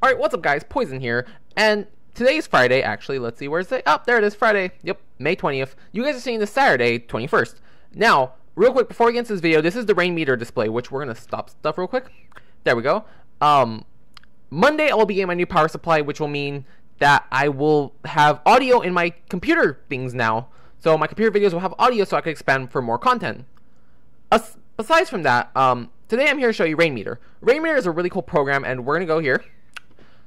Alright, what's up guys, Poison here, and today is Friday, actually, let's see, where's it? Oh, there it is, Friday, yep, May 20th. You guys are seeing this Saturday, 21st. Now, real quick, before we get into this video, this is the Rainmeter display, which we're going to stop stuff real quick. There we go. Monday I will be getting my new power supply, which will mean that I will have audio in my computer things now. So my computer videos will have audio so I can expand for more content. Besides from that, today I'm here to show you Rainmeter. Rainmeter is a really cool program, and we're going to go here.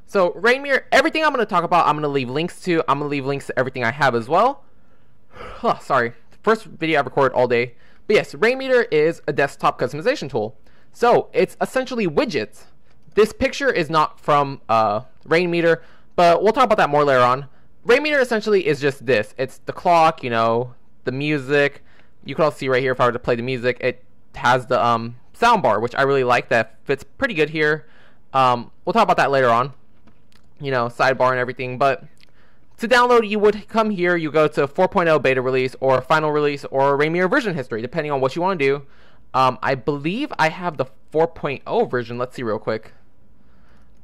So Rainmeter, everything I'm going to talk about, I'm going to leave links to. I'm going to leave links to everything I have as well. Oh, sorry. First video I've recorded all day. But yes, Rainmeter is a desktop customization tool. So it's essentially widgets. This picture is not from Rainmeter, but we'll talk about that more later on. Rainmeter essentially is just this. It's the clock, you know, the music. You can also see right here if I were to play the music, it has the sound bar, which I really like. That fits pretty good here. We'll talk about that later on. You know, sidebar and everything. But to download, you would come here. You go to 4.0 beta release or final release or Rainmeter version history, depending on what you want to do. I believe I have the 4.0 version. Let's see real quick.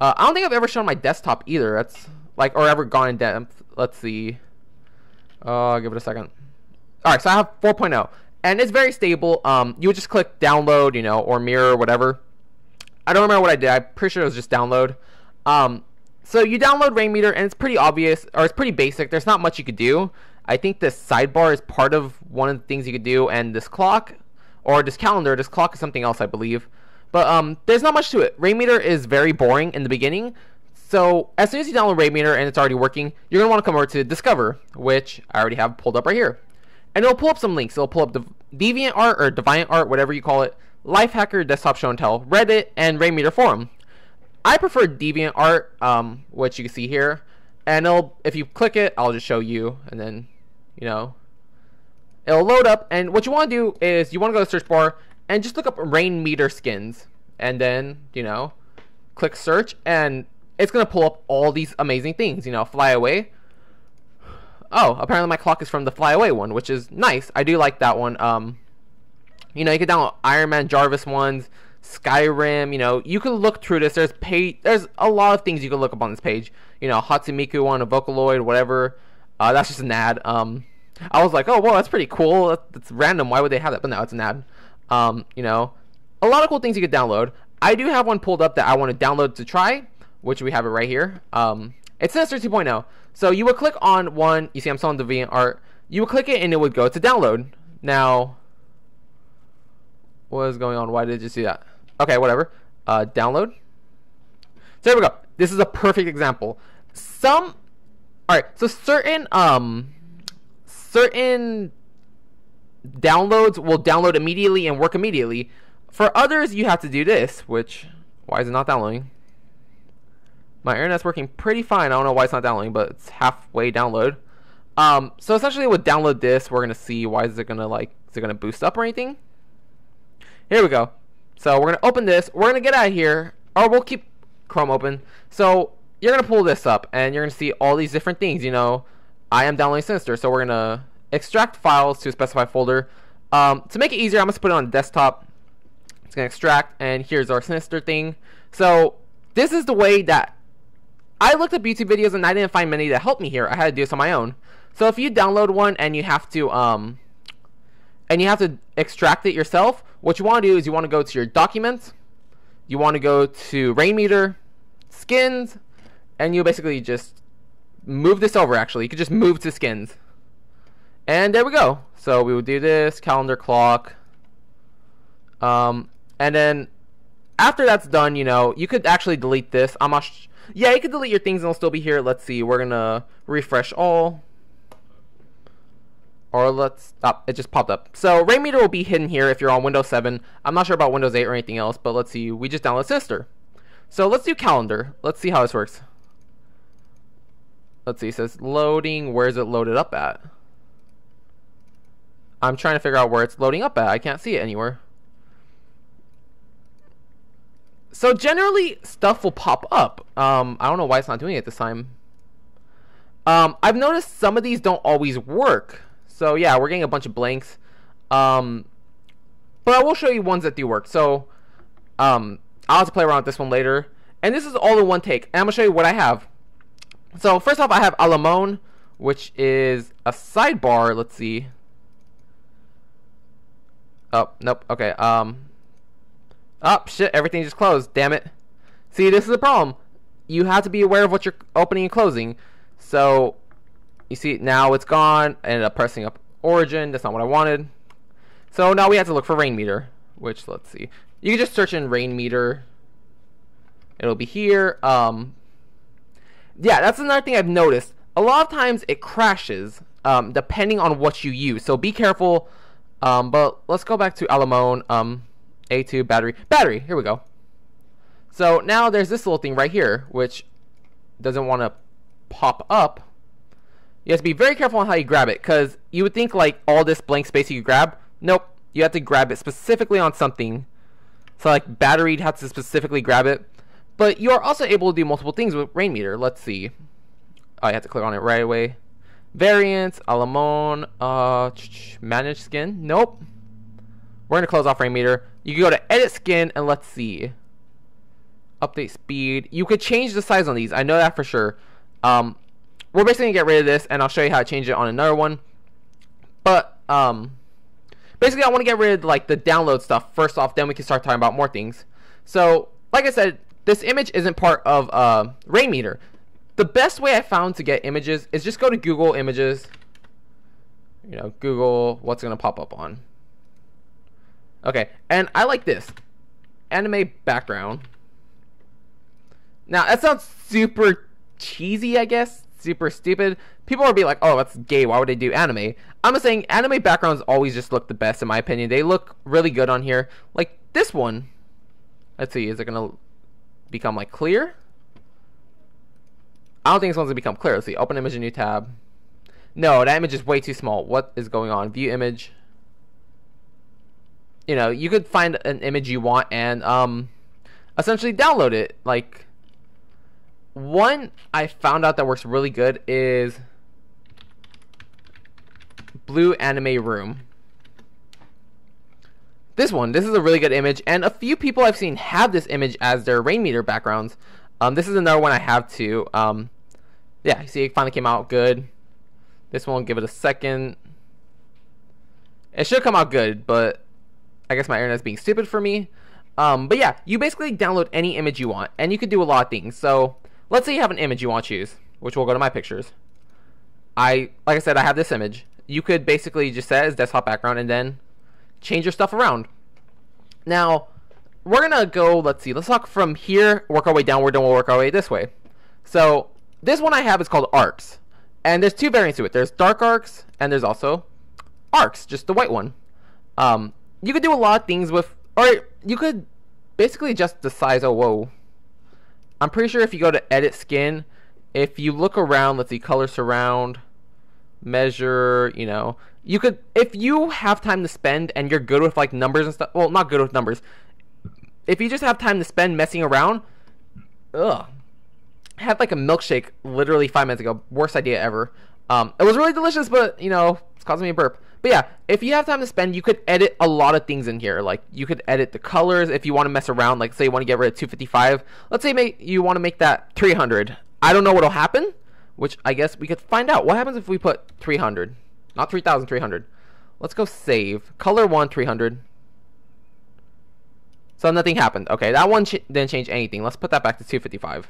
I don't think I've ever shown my desktop either. That's like, or ever gone in depth. Let's see. I'll give it a second. Alright, so I have 4.0. And it's very stable. You would just click download, you know, or mirror, or whatever. I don't remember what I did. I'm pretty sure it was just download. So you download Rainmeter, and it's pretty obvious, or it's pretty basic. There's not much you could do. I think this sidebar is part of one of the things you could do, and this clock, or this calendar, this clock is something else, I believe. But there's not much to it. Rainmeter is very boring in the beginning. So as soon as you download Rainmeter and it's already working, you're going to want to come over to Discover, which I already have pulled up right here. And it'll pull up some links. It'll pull up the DeviantArt or DeviantArt, whatever you call it, Lifehacker, Desktop Show and Tell, Reddit, and Rainmeter Forum. I prefer DeviantArt, which you can see here. And if you click it, I'll just show you. And then, you know, it'll load up. And what you want to do is you want to go to the search bar and just look up Rainmeter skins. And then, you know, click search. And it's going to pull up all these amazing things. You know, Fly Away. Oh, apparently my clock is from the Fly Away one, which is nice. I do like that one. You know, you can download Iron Man Jarvis ones, Skyrim. You know, you can look through this. There's a lot of things you can look up on this page. You know, Hatsumiko one, a Vocaloid, whatever. That's just an ad. I was like, oh, well, that's pretty cool. That's random. Why would they have that? But no, it's an ad. You know, a lot of cool things you could download. I do have one pulled up that I want to download to try, which we have it right here. It's Sinister 2.0. So you would click on one. You see I'm selling DeviantArt. You would click it and it would go to download. Now, what is going on? Why did you see that? Okay, whatever. Download. So there we go. This is a perfect example. Alright, so certain downloads will download immediately and work immediately. For others, you have to do this, which, why is it not downloading? My internet's working pretty fine. I don't know why it's not downloading, but it's halfway download. So essentially with download this, we're gonna see why is it gonna boost up or anything? Here we go. So we're gonna open this. We're gonna get out of here, or we'll keep Chrome open. So you're gonna pull this up, and you're gonna see all these different things. You know, I am downloading Sinister, so we're gonna extract files to a specified folder. To make it easier, I'm gonna put it on the desktop. It's gonna extract, and here's our Sinister thing. So this is the way that I looked up YouTube videos, and I didn't find many that helped me here. I had to do this on my own. So if you download one and you have to extract it yourself, what you want to do is you want to go to your documents, you want to go to Rainmeter, skins, and you basically just move this over. Actually, you could just move to skins, and there we go. So we would do this calendar clock, and then after that's done, you know, you could actually delete this. Yeah, you can delete your things and it'll still be here. Let's see. We're gonna refresh all. Or let's stop. It just popped up. So Rainmeter will be hidden here if you're on Windows 7. I'm not sure about Windows 8 or anything else, but let's see. We just downloaded Sinister. So let's do calendar. Let's see how this works. Let's see. It says loading. Where is it loaded up at? I'm trying to figure out where it's loading up at. I can't see it anywhere. So generally, stuff will pop up. I don't know why it's not doing it this time. I've noticed some of these don't always work. So yeah, we're getting a bunch of blanks. But I will show you ones that do work. So I'll have to play around with this one later. And this is all in one take. And I'm going to show you what I have. So first off, I have Alamone, which is a sidebar. Let's see. Oh, nope. Okay. Oh, shit. Everything just closed. Damn it. See, this is the problem. You have to be aware of what you're opening and closing. So, you see, now it's gone. I ended up pressing up Origin. That's not what I wanted. So now we have to look for Rainmeter, which, let's see. You can just search in Rainmeter. It'll be here. Yeah, that's another thing I've noticed. A lot of times it crashes, depending on what you use. So be careful. But let's go back to Alamone. A2 battery. Here we go. So now there's this little thing right here, which doesn't want to pop up. You have to be very careful on how you grab it, because you would think like all this blank space you grab. Nope. You have to grab it specifically on something. So like battery, you have to specifically grab it. But you are also able to do multiple things with Rainmeter. Let's see. Oh, you have to click on it right away. Variants, Alamone, manage skin. Nope. We're going to close off Rainmeter. You can go to edit skin and let's see. Update speed. You could change the size on these. I know that for sure. We're basically going to get rid of this and I'll show you how to change it on another one. But basically I want to get rid of like the download stuff first off, then we can start talking about more things. So like I said, this image isn't part of Rainmeter. The best way I found to get images is just go to Google Images. You know, Google, what's going to pop up on. Okay, and I like this. Anime background. Now, that sounds super cheesy, I guess. Super stupid. People will be like, oh, that's gay. Why would they do anime? I'm just saying, anime backgrounds always just look the best, in my opinion. They look really good on here. Like, this one. Let's see, is it going to become, like, clear? I don't think this one's going to become clear. Let's see, open image in new tab. No, that image is way too small. What is going on? View image. You know, you could find an image you want and essentially download it. Like, one I found out that works really good is Blue Anime Room. This is a really good image, and a few people I've seen have this image as their Rainmeter backgrounds. This is another one I have too. Yeah, you see it finally came out good. This one, give it a second. It should come out good, but I guess my internet's being stupid for me. But yeah, you basically download any image you want, and you can do a lot of things. So let's say you have an image you want to choose, which will go to my pictures. Like I said, I have this image. You could basically just set it as desktop background and then change your stuff around. Now, we're gonna go, let's see, let's talk from here, work our way downward, then we'll work our way this way. So, this one I have is called Arps. And there's two variants to it. There's dark arcs, and there's also arcs, just the white one. You could do a lot of things with, or you could basically adjust the size. Oh, whoa. I'm pretty sure if you go to edit skin, if you look around, let's see, color surround, measure, you know, you could, if you have time to spend and you're good with like numbers and stuff, well, not good with numbers, if you just have time to spend messing around, I had like a milkshake literally 5 minutes ago, worst idea ever. It was really delicious, but you know, it's causing me a burp. But yeah, if you have time to spend, you could edit a lot of things in here. Like you could edit the colors if you want to mess around, like say you want to get rid of 255. Let's say you want to make that 300. I don't know what'll happen, which I guess we could find out. What happens if we put 300? Not 3,300. Let's go save. Color 1, 300. So nothing happened. Okay, that one didn't change anything. Let's put that back to 255.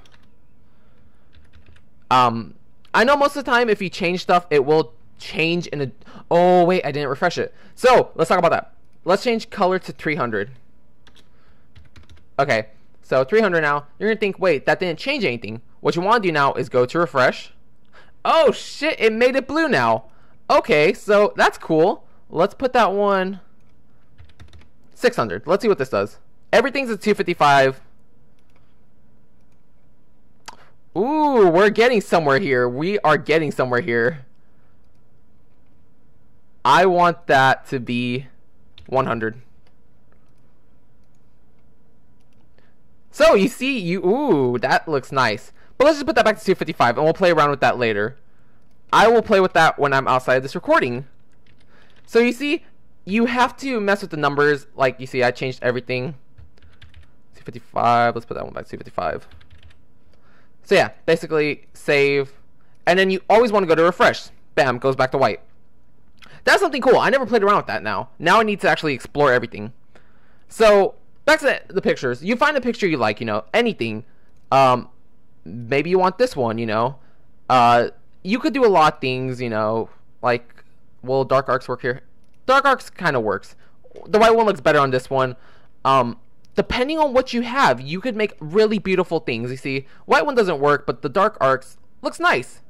I know most of the time if you change stuff, it will change in a... Oh, wait, I didn't refresh it. So, let's talk about that. Let's change color to 300. Okay, so 300 now. You're going to think, wait, that didn't change anything. What you want to do now is go to refresh. Oh, shit, it made it blue now. Okay, so that's cool. Let's put that one 600. Let's see what this does. Everything's at 255. Ooh, we're getting somewhere here. We are getting somewhere here. I want that to be 100. So, you see, ooh, that looks nice. But let's just put that back to 255, and we'll play around with that later. I will play with that when I'm outside of this recording. So, you see, you have to mess with the numbers. Like, you see, I changed everything. 255. Let's put that one back to 255. So yeah, basically save, and then you always want to go to refresh. Bam, goes back to white. That's something cool. I never played around with that now. Now I need to actually explore everything. So back to the pictures. You find a picture you like, you know, anything. Maybe you want this one, you know. You could do a lot of things, you know, like, will dark arcs work here? Dark arcs kind of works. The white one looks better on this one. Depending on what you have, you could make really beautiful things. You see, white one doesn't work, but the dark arcs looks nice.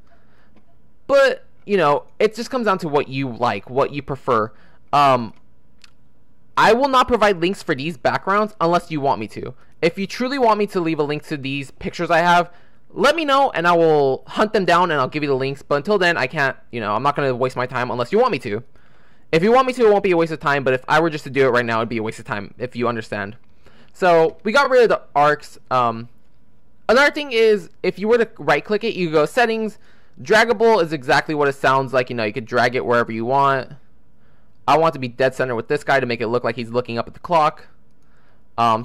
But, you know, it just comes down to what you like, what you prefer. I will not provide links for these backgrounds unless you want me to. If you truly want me to leave a link to these pictures I have, let me know and I will hunt them down and I'll give you the links. But until then, I can't, you know, I'm not going to waste my time unless you want me to. If you want me to, it won't be a waste of time. But if I were just to do it right now, it'd be a waste of time, if you understand. So we got rid of the arcs. Another thing is, if you were to right click it, you go settings. Draggable is exactly what it sounds like. You know, you could drag it wherever you want. I want to be dead center with this guy to make it look like he's looking up at the clock.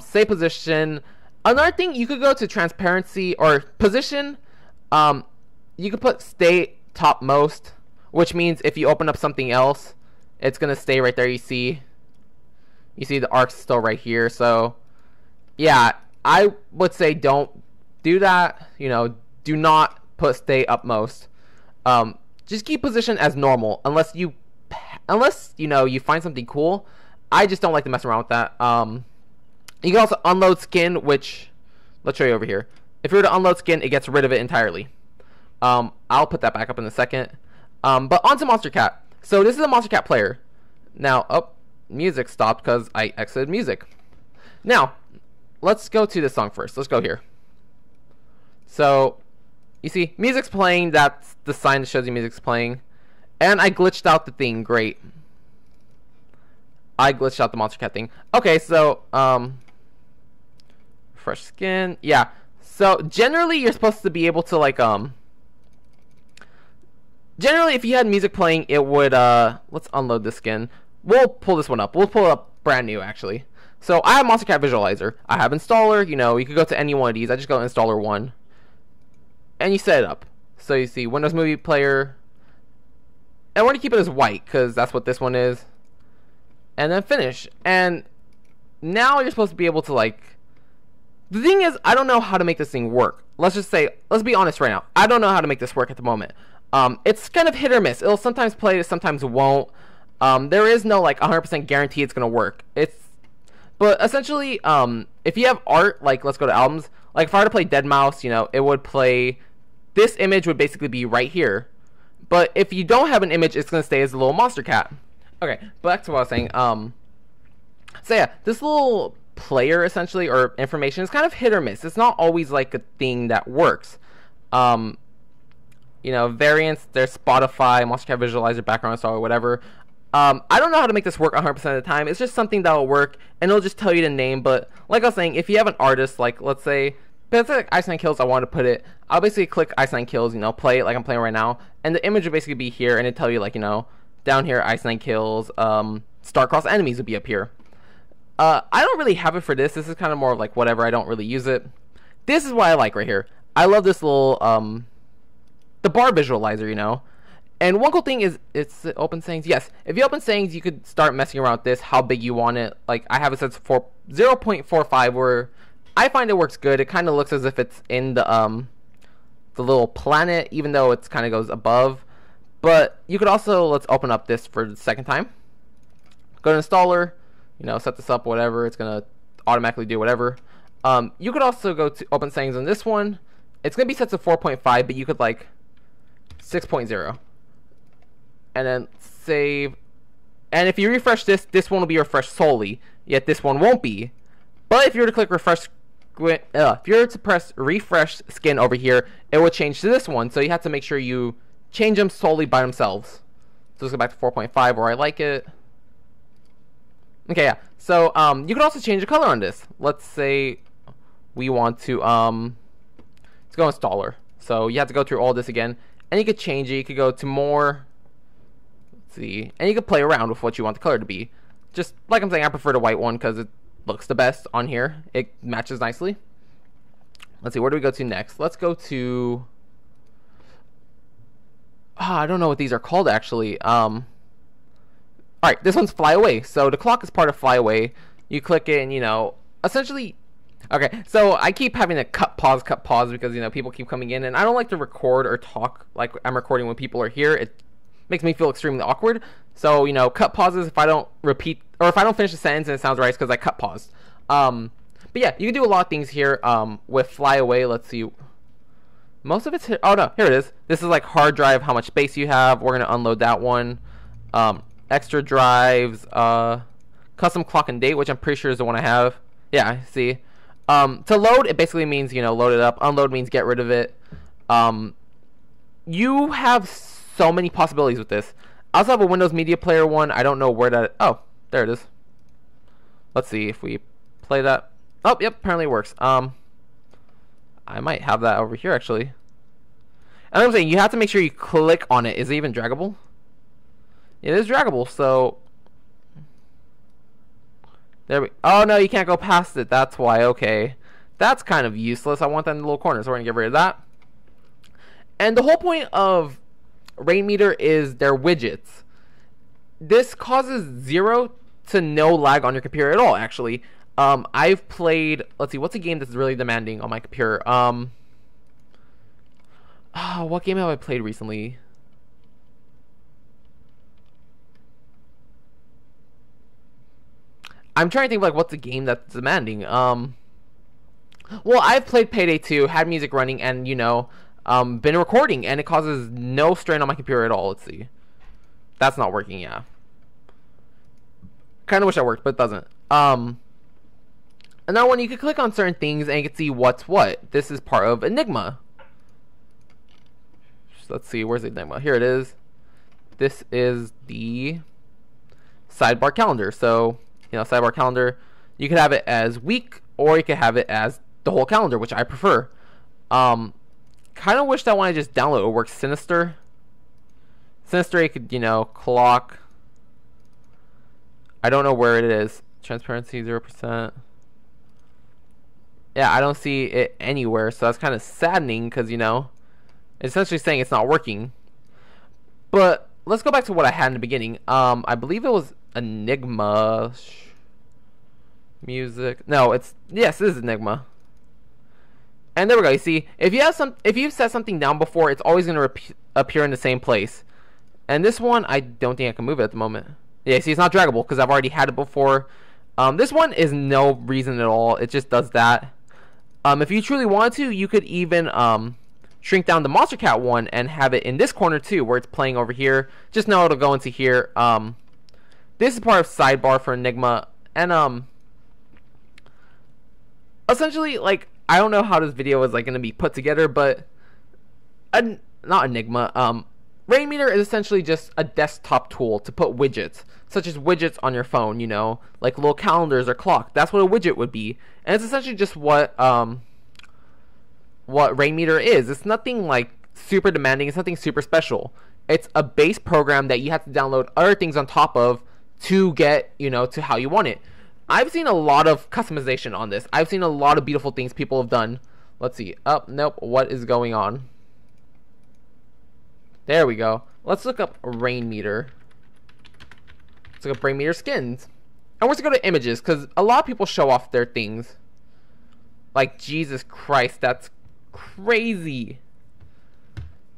Save position. Another thing, you could go to transparency or position. You could put stay topmost, which means if you open up something else, it's gonna stay right there. You see the arc's still right here. So yeah, I would say don't do that. You know, do not put stay upmost. Just keep position as normal unless you know you find something cool. I just don't like to mess around with that. You can also unload skin, which let's show you over here. If you were to unload skin, it gets rid of it entirely. I'll put that back up in a second. But onto Monstercat. So this is a Monstercat player. Now, music stopped because I exited music. Now, let's go to this song first. Let's go here. So, you see, music's playing. That's the sign that shows you music's playing. And I glitched out the thing. Great. I glitched out the Monstercat thing. Okay, so, fresh skin. Yeah. So, generally, you're supposed to be able to, like, generally, if you had music playing, it would, let's unload this skin. We'll pull this one up. We'll pull it up brand new, actually. So, I have Monstercat Visualizer. I have Installer. You know, you could go to any one of these. I just go Installer 1. And you set it up. So, you see Windows Movie Player. And I want to keep it as white, because that's what this one is. And then finish. And now you're supposed to be able to, like... The thing is, I don't know how to make this thing work. Let's just say, let's be honest right now. I don't know how to make this work at the moment. It's kind of hit or miss. It'll sometimes play, sometimes won't. There is no, like, 100% guarantee it's going to work. But essentially, if you have art, like, let's go to albums. Like, if I were to play Deadmau5, you know, it would play... This image would basically be right here. But if you don't have an image, it's going to stay as a little Monstercat. Okay, back to what I was saying. So yeah, this little player, essentially, or information is kind of hit or miss. It's not always, like, a thing that works. You know, variants, there's Spotify, Monstercat Visualizer, background installer, whatever. I don't know how to make this work 100% of the time. It's just something that will work, and it'll just tell you the name. But like I was saying, if you have an artist, like, let's say, but it's like Ice Nine Kills, I want to put it. I'll basically click Ice Nine Kills, you know, play it like I'm playing right now, and the image would basically be here, and it'd tell you, like, you know, down here, Ice Nine Kills, Star-Crossed Enemies would be up here. I don't really have it for this. This is kind of more of like whatever. I don't really use it. This is what I like right here. I love this little, the bar visualizer, you know. And one cool thing is, it's open settings. Yes, if you open settings, you could start messing around with this, how big you want it. Like, I have it set for 0.45, where I find it works good. It kind of looks as if it's in the little planet, even though it kind of goes above. But you could also, let's open up this for the second time. Go to Installer, you know, set this up, whatever. It's going to automatically do whatever. You could also go to open settings on this one. It's going to be set to 4.5, but you could, like, 6.0. And then save. And if you refresh this, this one will be refreshed solely. Yet this one won't be. But if you were to click refresh, if you were to press refresh skin over here, it would change to this one. So you have to make sure you change them solely by themselves. So let's go back to 4.5 where I like it. Okay, yeah. So you can also change the color on this. Let's say we want to let's go installer. So you have to go through all this again, and you could change it. You could go to more. Let's see, and you could play around with what you want the color to be. Just like I'm saying, I prefer the white one because looks the best on here. It matches nicely. Let's see, where do we go to next? Let's go to... I don't know what these are called, actually. Alright, this one's Fly Away. So the clock is part of Fly Away. You click it and, you know, essentially... Okay, so I keep having to cut pause because, you know, people keep coming in. And I don't like to record or talk like I'm recording when people are here. It makes me feel extremely awkward. So, you know, cut pauses if I don't repeat... Or if I don't finish the sentence and it sounds right, it's because I cut paused. But yeah, you can do a lot of things here with Fly Away. Let's see. Most of it's here. Oh, no. Here it is. This is like hard drive, how much space you have. We're going to unload that one. Extra drives. Custom clock and date, which I'm pretty sure is the one I have. Yeah, see. To load, it basically means, you know, load it up. Unload means get rid of it. You have so many possibilities with this. I also have a Windows Media Player one. I don't know where that... Oh, there it is. Let's see if we play that. Oh, yep, apparently it works. I might have that over here, actually. And I'm saying, you have to make sure you click on it. Is it even draggable? It is draggable, so... There we... Oh, no, you can't go past it. That's why, okay. That's kind of useless. I want that in the little corner, so we're going to get rid of that. And the whole point of Rainmeter is their widgets. This causes 0 to no lag on your computer at all, actually. I've played... Let's see, what's a game that's really demanding on my computer? What game have I played recently? I'm trying to think, like, what's a game that's demanding? Well, I've played Payday 2, had music running, and, you know, been recording, and it causes no strain on my computer at all. Let's see. That's not working, yeah. Kind of wish that worked, but it doesn't. Another one, you can click on certain things and you can see what's what. This is part of Enigma. So let's see, where's Enigma? Here it is. This is the Sidebar Calendar. So, you know, Sidebar Calendar, you can have it as week or you can have it as the whole calendar, which I prefer. Kind of wish that when I just download it works. Sinister, you could, you know, clock. I don't know where it is. Transparency 0%. Yeah, I don't see it anywhere, so that's kind of saddening because, you know, it's essentially saying it's not working. But let's go back to what I had in the beginning. I believe it was Enigma. Music. No, it's... Yes, it is Enigma. And there we go. You see, if you've set something down before, it's always going to appear in the same place. And this one, I don't think I can move it at the moment. Yeah, see, it's not draggable because I've already had it before. This one is no reason at all. It just does that. If you truly wanted to, you could even shrink down the Monstercat one and have it in this corner too, where it's playing over here. Just know it'll go into here. This is part of Sidebar for Enigma. And essentially, like, I don't know how this video is like going to be put together, but not Enigma. Rainmeter is essentially just a desktop tool to put widgets, such as widgets on your phone, you know, like little calendars or clock. That's what a widget would be. And it's essentially just what Rainmeter is. It's nothing like super demanding. It's nothing super special. It's a base program that you have to download other things on top of to get, you know, to how you want it. I've seen a lot of customization on this. I've seen a lot of beautiful things people have done. Let's see. Oh, nope. What is going on? There we go. Let's look up Rainmeter. Let's look up Rainmeter skins. And we're going to go to images, because a lot of people show off their things. Like, Jesus Christ, that's crazy.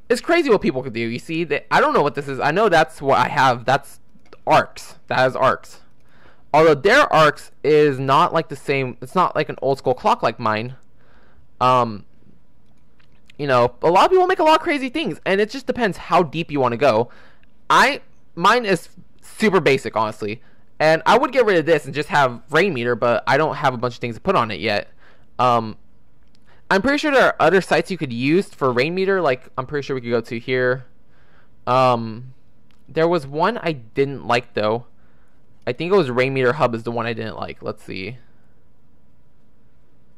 It's crazy what people could do. You see, I don't know what this is. I know that's what I have. That's Arps. That is Arps. Although their Arps is not like the same. It's not like an old school clock like mine. You know, a lot of people make a lot of crazy things, and it just depends how deep you want to go. Mine is super basic, honestly, and I would get rid of this and just have Rainmeter, but I don't have a bunch of things to put on it yet. I'm pretty sure there are other sites you could use for Rainmeter. Like, I'm pretty sure we could go to here. There was one I didn't like though. I think it was Rainmeter Hub is the one I didn't like. Let's see.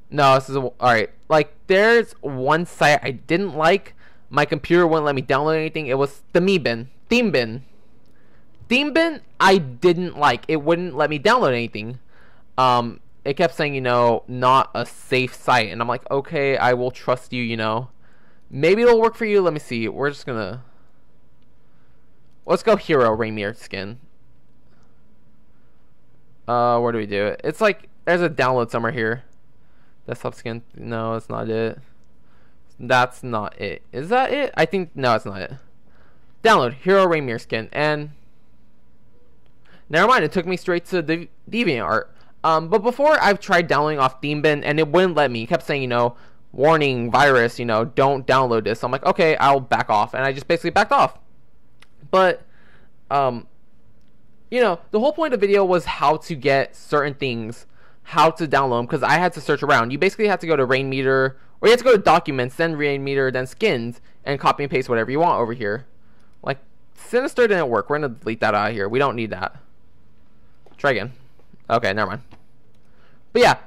No, this is alright. Like, there's one site I didn't like. My computer wouldn't let me download anything. It was the Theme Bin, I didn't like. It wouldn't let me download anything. it kept saying, you know, not a safe site. And I'm like, okay, I will trust you, you know. Maybe it'll work for you. Let me see. We're just gonna... Let's go Hero Rainmeter skin. Where do we do it? It's like, there's a download somewhere here. Desktop skin. No, it's not it. That's not it. Is that it? I think, no, it's not it. Download Hero Rainmeter skin. And... never mind, it took me straight to the DeviantArt. But before, I've tried downloading off ThemeBin, and it wouldn't let me. It kept saying, you know, warning, virus, you know, don't download this. So I'm like, okay, I'll back off. And I just basically backed off. But, you know, the whole point of the video was how to get certain things, how to download them, because I had to search around. You basically have to go to Rainmeter, or you have to go to Documents, then Rainmeter, then Skins, and copy and paste whatever you want over here. Like, Sinister didn't work. We're going to delete that out of here. We don't need that. Try again. Okay, never mind. But yeah,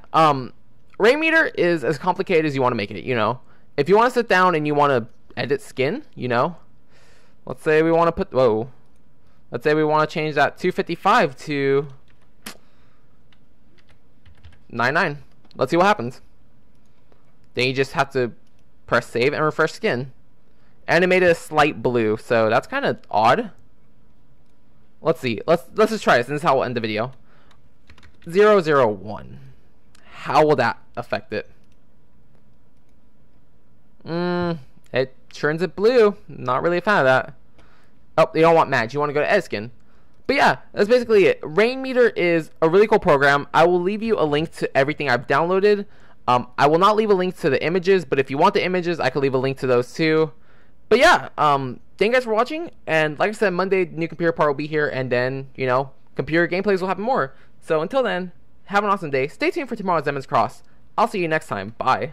Rainmeter is as complicated as you want to make it, you know. If you want to sit down and you want to edit skin, you know, let's say we want to put, whoa, let's say we want to change that 255 to 99. Let's see what happens. Then you just have to press save and refresh skin. And it made it a slight blue, so that's kind of odd. Let's see. Let's just try this, and this is how we'll end the video. 001. How will that affect it? It turns it blue. Not really a fan of that. Oh, you don't want match. You want to go to edit skin. But yeah, that's basically it. Rainmeter is a really cool program. I will leave you a link to everything I've downloaded. I will not leave a link to the images, but if you want the images, I could leave a link to those too. But yeah, thank you guys for watching. And like I said, Monday, the new computer part will be here. And then, you know, computer gameplays will happen more. So until then, have an awesome day. Stay tuned for tomorrow's Demon's Cross. I'll see you next time. Bye.